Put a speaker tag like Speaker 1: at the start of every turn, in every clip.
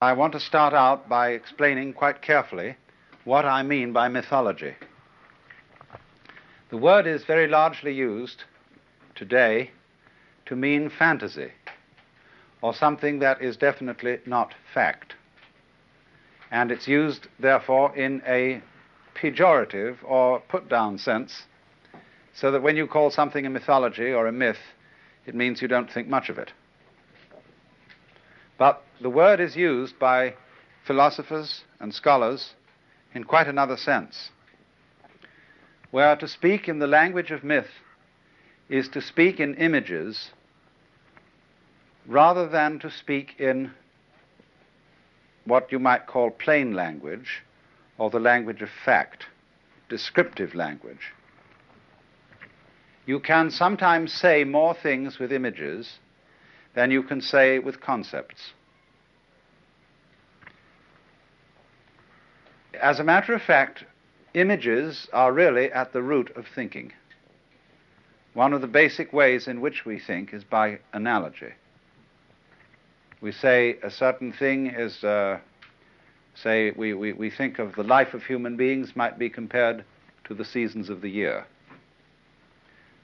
Speaker 1: I want to start out by explaining quite carefully what I mean by mythology. The word is very largely used today to mean fantasy, or something that is definitely not fact. And it's used, therefore, in a pejorative or put-down sense, so that when you call something a mythology or a myth, it means you don't think much of it. But the word is used by philosophers and scholars in quite another sense, where to speak in the language of myth is to speak in images rather than to speak in what you might call plain language, or the language of fact, descriptive language. You can sometimes say more things with images than you can say with concepts. As a matter of fact, images are really at the root of thinking. One of the basic ways in which we think is by analogy. We say a certain thing is, say we think of the life of human beings might be compared to the seasons of the year.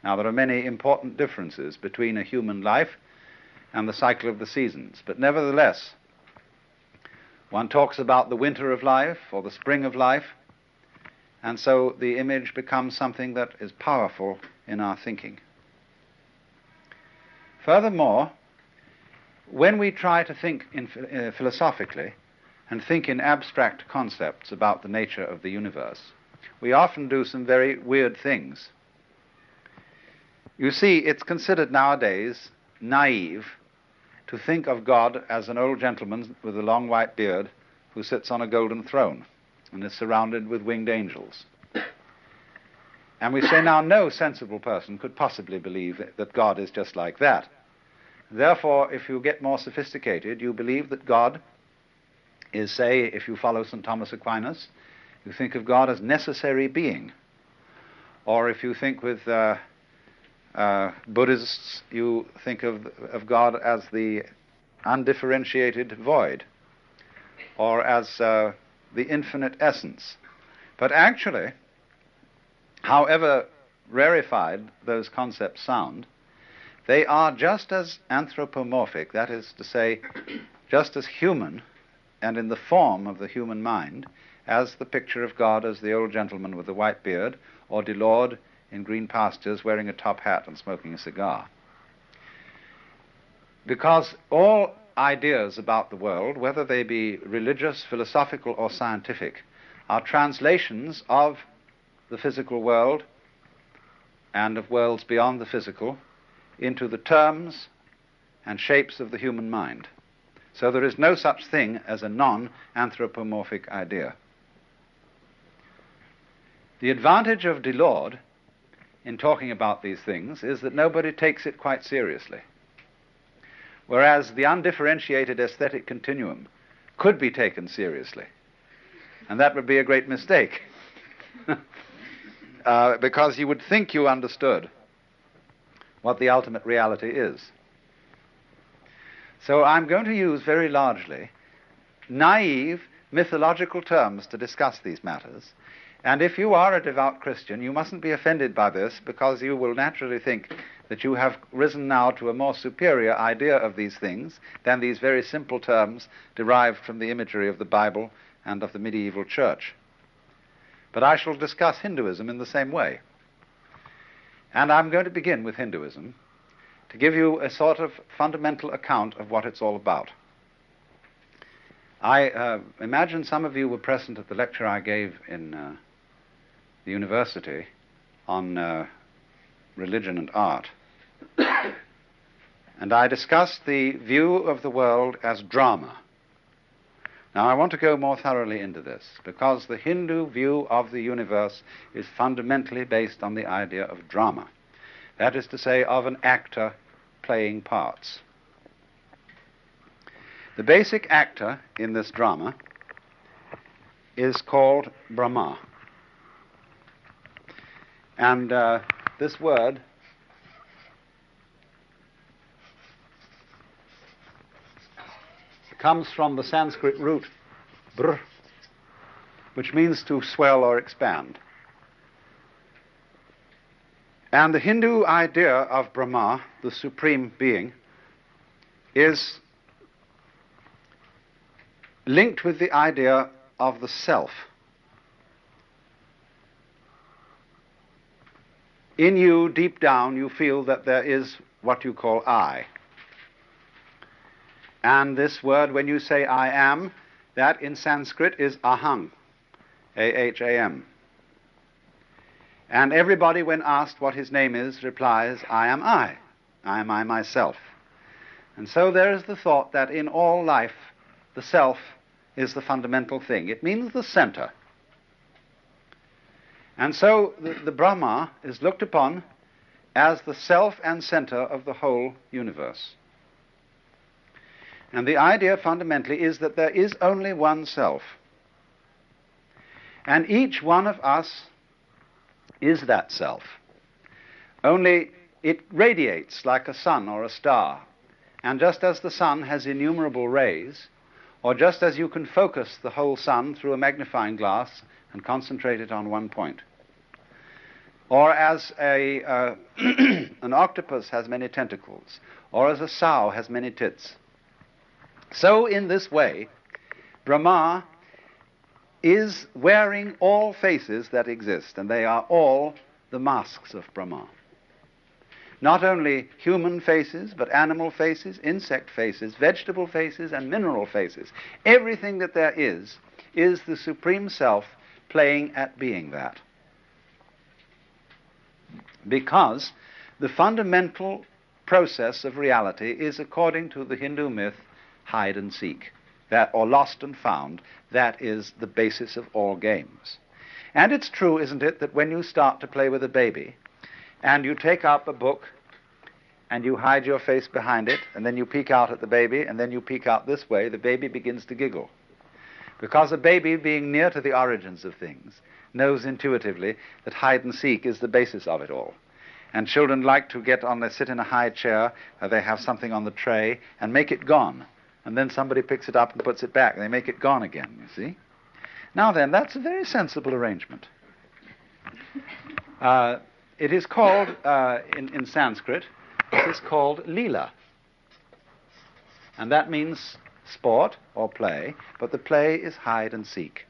Speaker 1: Now, there are many important differences between a human life and the cycle of the seasons, but nevertheless, one talks about the winter of life or the spring of life, and so the image becomes something that is powerful in our thinking. Furthermore, when we try to think philosophically and think in abstract concepts about the nature of the universe, we often do some very weird things. You see, it's considered nowadays naive to think of God as an old gentleman with a long white beard who sits on a golden throne and is surrounded with winged angels. And we say now no sensible person could possibly believe that God is just like that. Therefore, if you get more sophisticated, you believe that God is, say, if you follow St. Thomas Aquinas, you think of God as necessary being. Or if you think with Buddhists, you think of God as the undifferentiated void, or as the infinite essence. But actually, however rarefied those concepts sound, they are just as anthropomorphic, that is to say, just as human and in the form of the human mind as the picture of God as the old gentleman with the white beard, or Delord in green pastures wearing a top hat and smoking a cigar. Because all ideas about the world, whether they be religious, philosophical, or scientific, are translations of the physical world and of worlds beyond the physical into the terms and shapes of the human mind. So there is no such thing as a non-anthropomorphic idea. The advantage of Delord in talking about these things is that nobody takes it quite seriously. Whereas the undifferentiated aesthetic continuum could be taken seriously. And that would be a great mistake. Because you would think you understood what the ultimate reality is. So I'm going to use very largely naive mythological terms to discuss these matters. And if you are a devout Christian, you mustn't be offended by this, because you will naturally think that you have risen now to a more superior idea of these things than these very simple terms derived from the imagery of the Bible and of the medieval church. But I shall discuss Hinduism in the same way. And I'm going to begin with Hinduism to give you a sort of fundamental account of what it's all about. I imagine some of you were present at the lecture I gave in the university on religion and art. And I discussed the view of the world as drama. Now, I want to go more thoroughly into this, because the Hindu view of the universe is fundamentally based on the idea of drama. That is to say, of an actor playing parts. The basic actor in this drama is called Brahma. And this word comes from the Sanskrit root br, which means to swell or expand. And the Hindu idea of Brahma, the supreme being, is linked with the idea of the self. In you, deep down, you feel that there is what you call I. And this word, when you say I am, that in Sanskrit is aham, A-H-A-M. And everybody, when asked what his name is, replies, I am I. I am I myself. And so there is the thought that in all life, the self is the fundamental thing. It means the center. And so the Brahma is looked upon as the self and center of the whole universe. And the idea fundamentally is that there is only one self. And each one of us is that self. Only it radiates like a sun or a star. And just as the sun has innumerable rays, or just as you can focus the whole sun through a magnifying glass and concentrate it on one point, or as an octopus has many tentacles, or as a sow has many tits, so in this way, Brahma is wearing all faces that exist, and they are all the masks of Brahma. Not only human faces, but animal faces, insect faces, vegetable faces, and mineral faces. Everything that there is the Supreme Self playing at being that. Because the fundamental process of reality is, according to the Hindu myth, hide and seek, that, or lost and found. That is the basis of all games. And it's true, isn't it, that when you start to play with a baby, and you take up a book, and you hide your face behind it, and then you peek out at the baby, and then you peek out this way, the baby begins to giggle. Because a baby, being near to the origins of things, knows intuitively that hide and seek is the basis of it all. And children like to they sit in a high chair, or they have something on the tray, and make it gone. And then somebody picks it up and puts it back, and they make it gone again, you see. Now then, that's a very sensible arrangement. It is called, in Sanskrit, it is called Leela. And that means sport or play, but the play is hide and seek.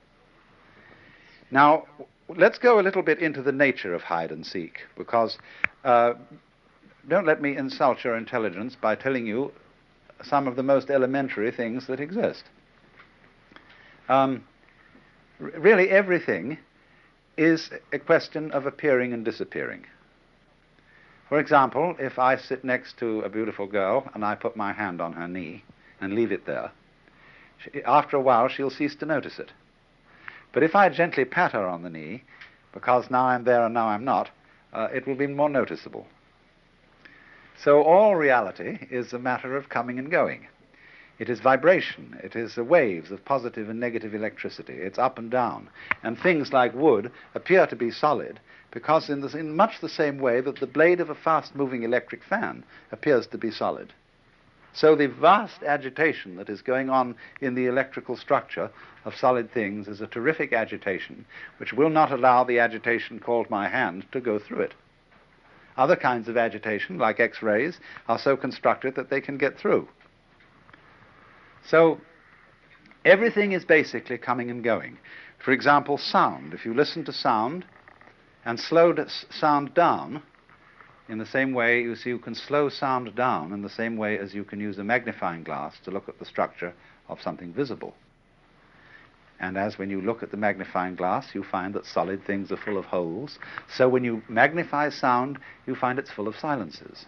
Speaker 1: Now, let's go a little bit into the nature of hide and seek, because don't let me insult your intelligence by telling you some of the most elementary things that exist. Really, everything is a question of appearing and disappearing. For example, if I sit next to a beautiful girl and I put my hand on her knee and leave it there, after a while she'll cease to notice it. But if I gently pat her on the knee, because now I'm there and now I'm not, it will be more noticeable. So all reality is a matter of coming and going. It is vibration. It is the waves of positive and negative electricity. It's up and down. And things like wood appear to be solid because in much the same way that the blade of a fast-moving electric fan appears to be solid. So the vast agitation that is going on in the electrical structure of solid things is a terrific agitation which will not allow the agitation called my hand to go through it. Other kinds of agitation, like X-rays, are so constructed that they can get through. So everything is basically coming and going. For example, sound. If you listen to sound and slow sound down, in the same way, you see, you can slow sound down in the same way as you can use a magnifying glass to look at the structure of something visible. And as when you look at the magnifying glass, you find that solid things are full of holes. So when you magnify sound, you find it's full of silences.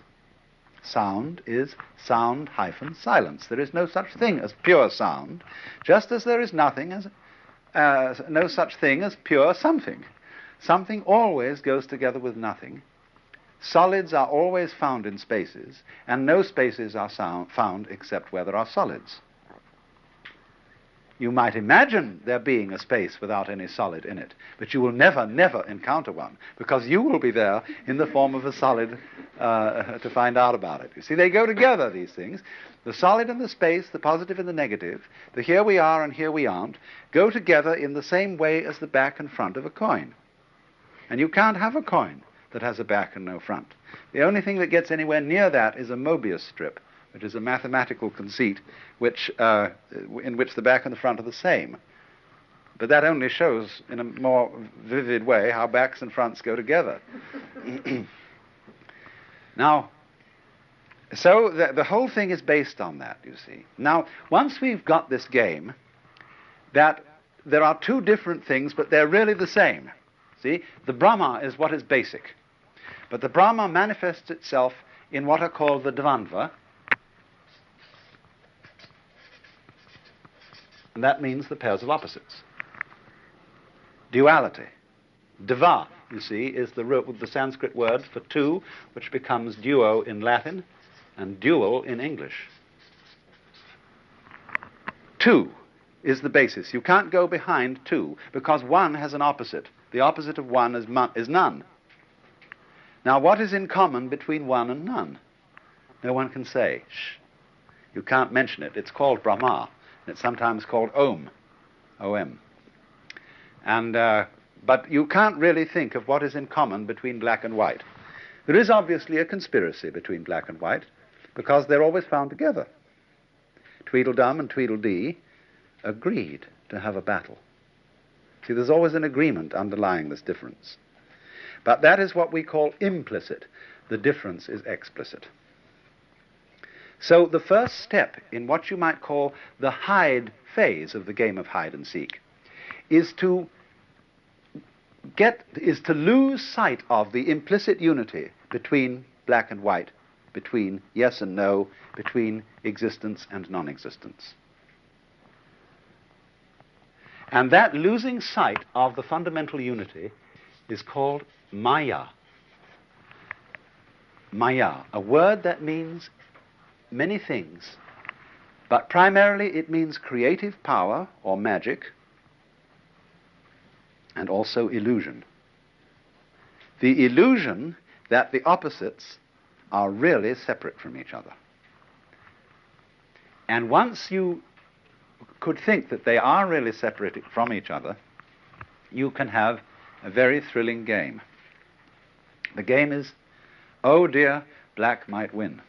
Speaker 1: Sound is sound hyphen silence. There is no such thing as pure sound, just as there is no such thing as pure something. Something always goes together with nothing. Solids are always found in spaces, and no spaces are found except where there are solids. You might imagine there being a space without any solid in it, but you will never, never encounter one, because you will be there in the form of a solid to find out about it. You see, they go together, these things. The solid and the space, the positive and the negative, the here we are and here we aren't, go together in the same way as the back and front of a coin. And you can't have a coin that has a back and no front. The only thing that gets anywhere near that is a Mobius strip, which is a mathematical conceit in which the back and the front are the same. But that only shows in a more vivid way how backs and fronts go together. Now, so the whole thing is based on that, you see. Now, once we've got this game, that there are two different things, but they're really the same. See, the Brahma is what is basic. But the Brahma manifests itself in what are called the Dvandva, and that means the pairs of opposites. Duality. Dva, you see, is the Sanskrit word for two, which becomes duo in Latin and dual in English. Two is the basis. You can't go behind two, because one has an opposite. The opposite of one is none. Now, what is in common between one and none? No one can say. Shh. You can't mention it. It's called Brahma. And it's sometimes called Om. O-M. And, but you can't really think of what is in common between black and white. There is obviously a conspiracy between black and white, because they're always found together. Tweedledum and Tweedledee agreed to have a battle. See, there's always an agreement underlying this difference. But that is what we call implicit. The difference is explicit. So the first step in what you might call the hide phase of the game of hide and seek is to lose sight of the implicit unity between black and white, between yes and no, between existence and non-existence. And that losing sight of the fundamental unity is called Maya. Maya, a word that means many things, but primarily it means creative power or magic, and also illusion. The illusion that the opposites are really separate from each other. And once you could think that they are really separated from each other, you can have a very thrilling game. The game is, oh dear, black might win.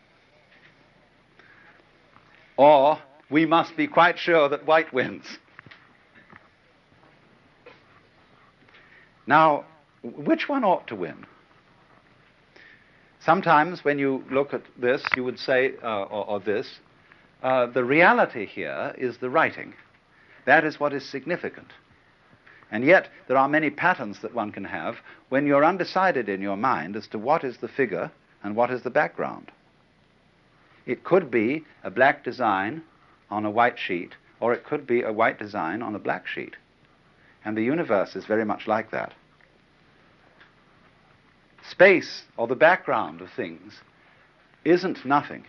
Speaker 1: Or, we must be quite sure that white wins. Now, which one ought to win? Sometimes when you look at this, you would say, or this, the reality here is the writing. That is what is significant. And yet, there are many patterns that one can have when you're undecided in your mind as to what is the figure and what is the background. It could be a black design on a white sheet, or it could be a white design on a black sheet. And the universe is very much like that. Space, or the background of things, isn't nothing.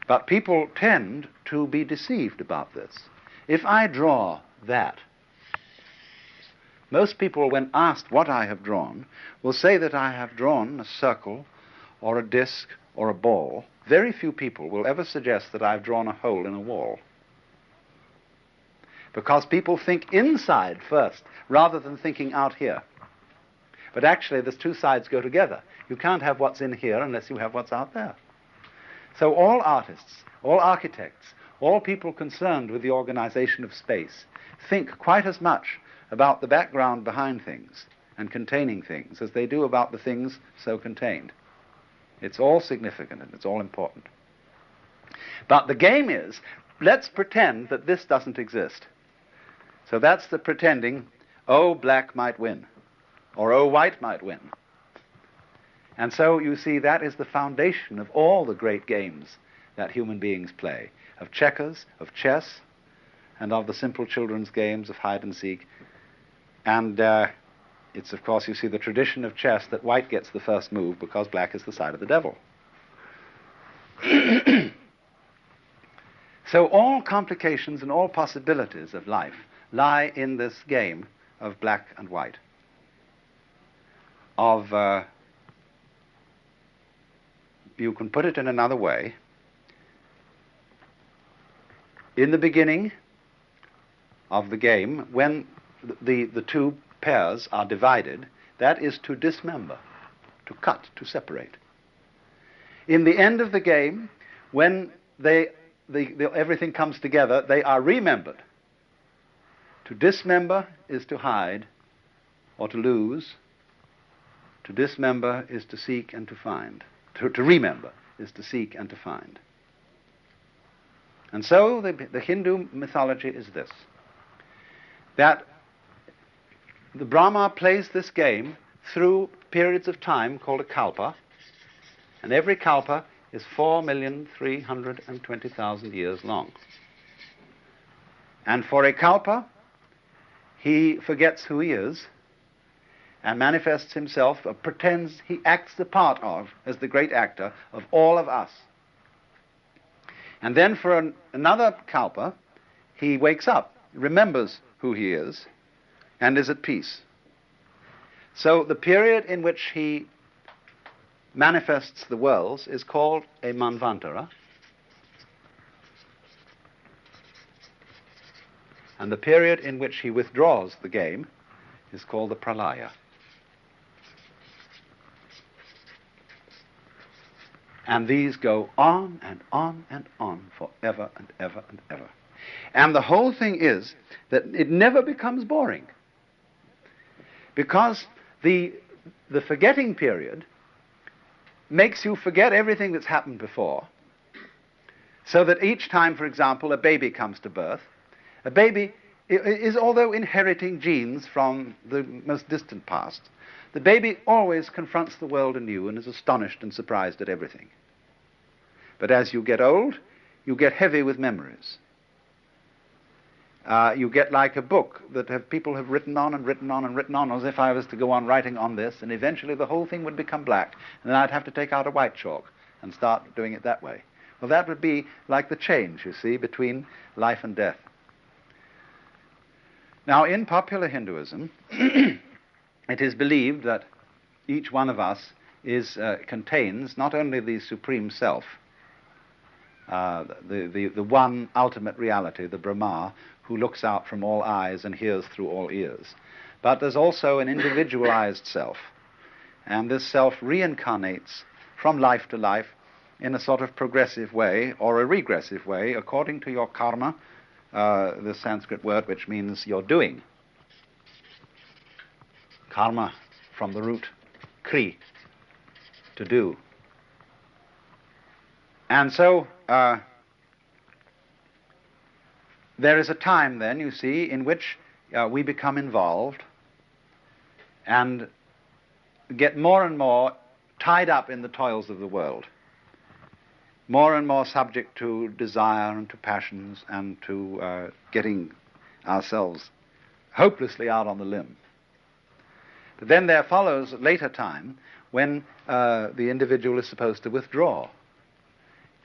Speaker 1: But people tend to be deceived about this. If I draw that, most people, when asked what I have drawn, will say that I have drawn a circle, or a disc, or a ball. Very few people will ever suggest that I've drawn a hole in a wall. Because people think inside first, rather than thinking out here. But actually, the two sides go together. You can't have what's in here unless you have what's out there. So all artists, all architects, all people concerned with the organization of space think quite as much about the background behind things and containing things as they do about the things so contained. It's all significant and it's all important. But the game is, let's pretend that this doesn't exist. So that's the pretending, oh, black might win, or oh, white might win. And so you see that is the foundation of all the great games that human beings play, of checkers, of chess, and of the simple children's games of hide and seek. And it's, of course, you see the tradition of chess that white gets the first move because black is the side of the devil. So all complications and all possibilities of life lie in this game of black and white, you can put it in another way. In the beginning of the game, when the two pairs are divided, that is to dismember, to cut, to separate. In the end of the game, when everything comes together, they are remembered. To dismember is to hide or to lose. To dismember is to seek and to find. To remember is to seek and to find. And so the Hindu mythology is this, that the Brahma plays this game through periods of time called a kalpa, and every kalpa is 4,320,000 years long. And for a kalpa, he forgets who he is and manifests himself, pretends he acts the part of, as the great actor, of all of us. And then for another kalpa, he wakes up, remembers who he is, and is at peace. So the period in which he manifests the worlds is called a manvantara, and the period in which he withdraws the game is called the pralaya. And these go on and on and on forever and ever and ever. And the whole thing is that it never becomes boring, because the forgetting period makes you forget everything that's happened before, so that each time, for example, a baby comes to birth, a baby is, although inheriting genes from the most distant past, the baby always confronts the world anew and is astonished and surprised at everything. But as you get old, you get heavy with memories. You get like a book that people have written on and written on and written on, as if I was to go on writing on this, and eventually the whole thing would become black, and then I'd have to take out a white chalk and start doing it that way. Well, that would be like the change, you see, between life and death. Now, in popular Hinduism, it is believed that each one of us contains not only the supreme self, the one ultimate reality, the Brahma, who looks out from all eyes and hears through all ears, but there's also an individualized self, and this self reincarnates from life to life in a sort of progressive way or a regressive way, according to your karma, the Sanskrit word which means your doing. Karma from the root kri, to do. And so there is a time then, you see, in which we become involved and get more and more tied up in the toils of the world, more and more subject to desire and to passions and to getting ourselves hopelessly out on the limb. But then there follows a later time when the individual is supposed to withdraw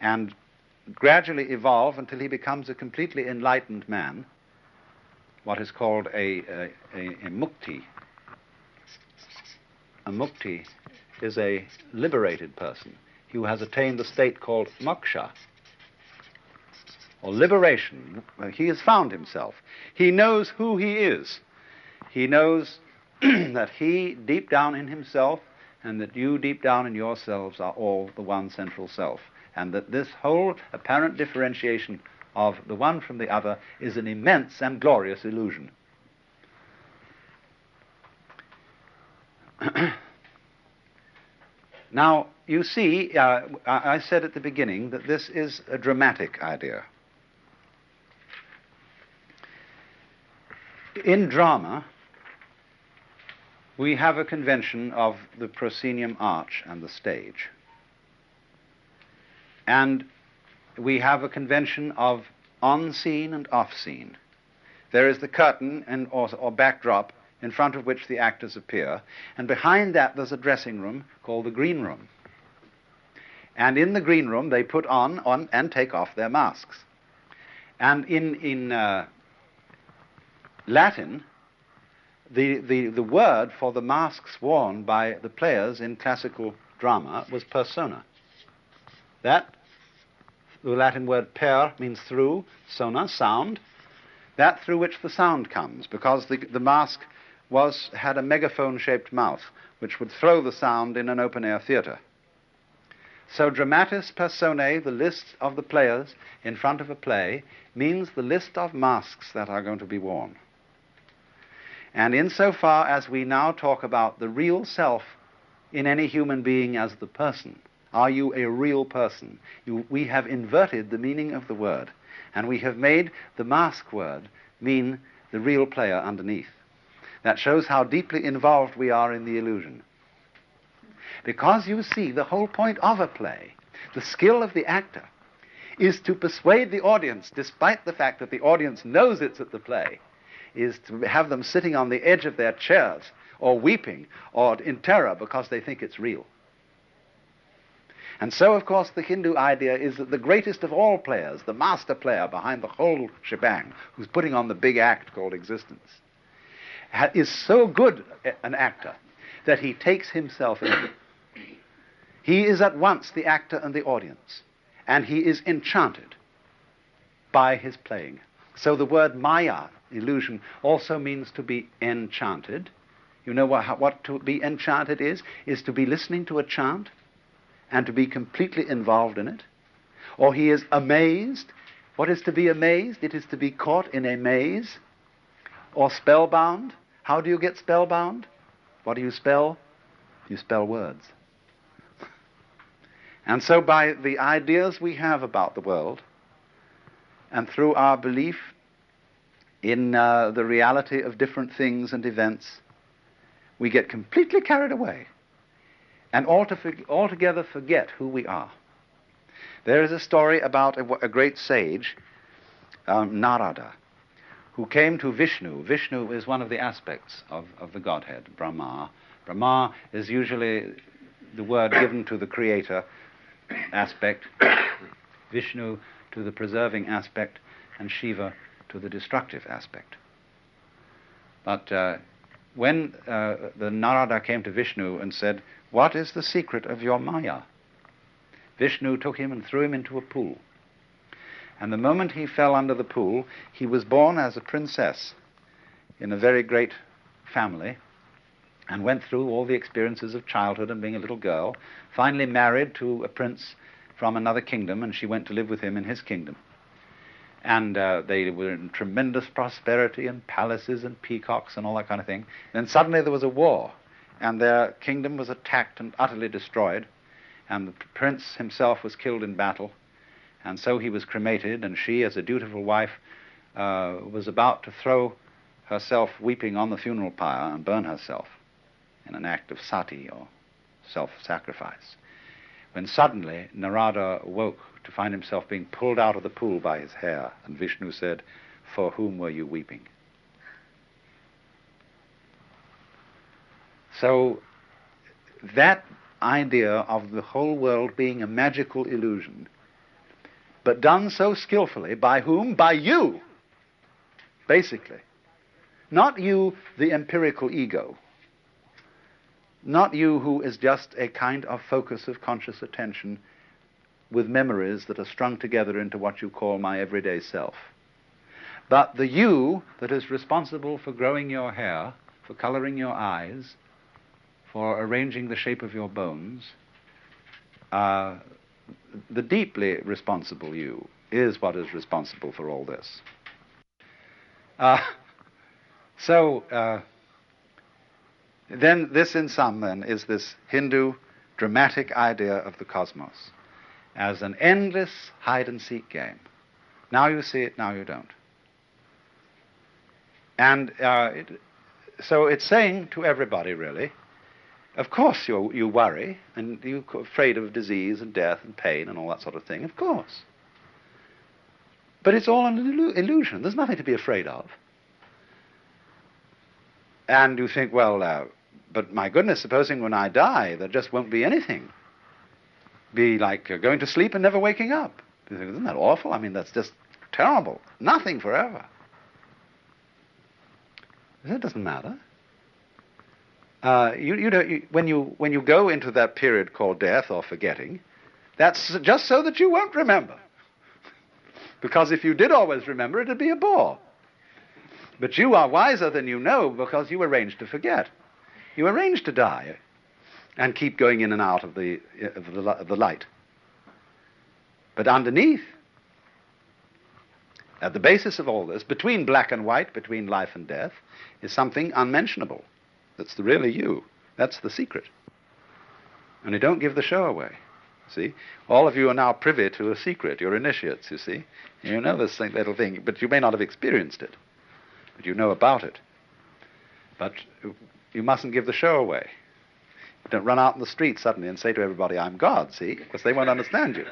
Speaker 1: and gradually evolve until he becomes a completely enlightened man, what is called a mukti. A mukti is a liberated person who has attained the state called moksha, or liberation. He has found himself. He knows who he is. He knows that he deep down in himself and that you deep down in yourselves are all the one central self, and that this whole apparent differentiation of the one from the other is an immense and glorious illusion. Now, you see, I said at the beginning that this is a dramatic idea. In drama, we have a convention of the proscenium arch and the stage. And we have a convention of on-scene and off-scene. There is the curtain or backdrop in front of which the actors appear, and behind that there's a dressing room called the green room. And in the green room they put on and take off their masks. And in Latin, the word for the masks worn by the players in classical drama was persona. That, the Latin word per means through, sona, sound, that through which the sound comes, because the mask had a megaphone-shaped mouth, which would throw the sound in an open-air theatre. So dramatis personae, the list of the players in front of a play, means the list of masks that are going to be worn. And insofar as we now talk about the real self in any human being as the person, are you a real person? We have inverted the meaning of the word, and we have made the mask word mean the real player underneath. That shows how deeply involved we are in the illusion. Because you see, the whole point of a play, the skill of the actor, is to persuade the audience, despite the fact that the audience knows it's at the play, is to have them sitting on the edge of their chairs, or weeping, or in terror because they think it's real. And so, of course, the Hindu idea is that the greatest of all players, the master player behind the whole shebang, who's putting on the big act called existence, is so good an actor that he takes himself in. He is at once the actor and the audience, and he is enchanted by his playing. So the word maya, illusion, also means to be enchanted. You know what to be enchanted is to be listening to a chant and to be completely involved in it. Or he is amazed. What is to be amazed? It is to be caught in a maze. Or spellbound. How do you get spellbound? What do you spell? You spell words. And so by the ideas we have about the world, and through our belief in the reality of different things and events, we get completely carried away and altogether forget who we are. There is a story about a great sage, Narada, who came to Vishnu. Vishnu is one of the aspects of the Godhead, Brahma. Brahma is usually the word given to the creator aspect, Vishnu to the preserving aspect, and Shiva to the destructive aspect. But when the Narada came to Vishnu and said, "What is the secret of your Maya?" Vishnu took him and threw him into a pool. And the moment he fell under the pool, he was born as a princess in a very great family, and went through all the experiences of childhood and being a little girl, finally married to a prince from another kingdom, and she went to live with him in his kingdom. And they were in tremendous prosperity and palaces and peacocks and all that kind of thing. Then suddenly there was a war, and their kingdom was attacked and utterly destroyed, and the prince himself was killed in battle, and so he was cremated, and she, as a dutiful wife, was about to throw herself weeping on the funeral pyre and burn herself in an act of sati, or self-sacrifice, when suddenly Narada woke to find himself being pulled out of the pool by his hair, and Vishnu said, "For whom were you weeping?" So that idea of the whole world being a magical illusion, but done so skillfully, by whom? By you, basically. Not you, the empirical ego. Not you who is just a kind of focus of conscious attention with memories that are strung together into what you call my everyday self. But the you that is responsible for growing your hair, for coloring your eyes, for arranging the shape of your bones, the deeply responsible you is what is responsible for all this. Then this in sum then is this Hindu dramatic idea of the cosmos as an endless hide-and-seek game. Now you see it, now you don't. And so it's saying to everybody, really, of course you worry, and you're afraid of disease and death and pain and all that sort of thing, of course. But it's all an illusion. There's nothing to be afraid of. And you think, well, but my goodness, supposing when I die, there just won't be anything. Be like going to sleep and never waking up. You think, isn't that awful? I mean, that's just terrible. Nothing forever. That doesn't matter. When you go into that period called death or forgetting, that's just so that you won't remember. Because if you did always remember, it'd be a bore. But you are wiser than you know because you arranged to forget. You arranged to die and keep going in and out of the light. But underneath, at the basis of all this, between black and white, between life and death, is something unmentionable. That's the really you. That's the secret. And you don't give the show away. See? All of you are now privy to a secret. You're initiates, you see. You know this little thing, but you may not have experienced it. But you know about it. But you mustn't give the show away. Don't run out in the street suddenly and say to everybody, I'm God, see? Because they won't understand you.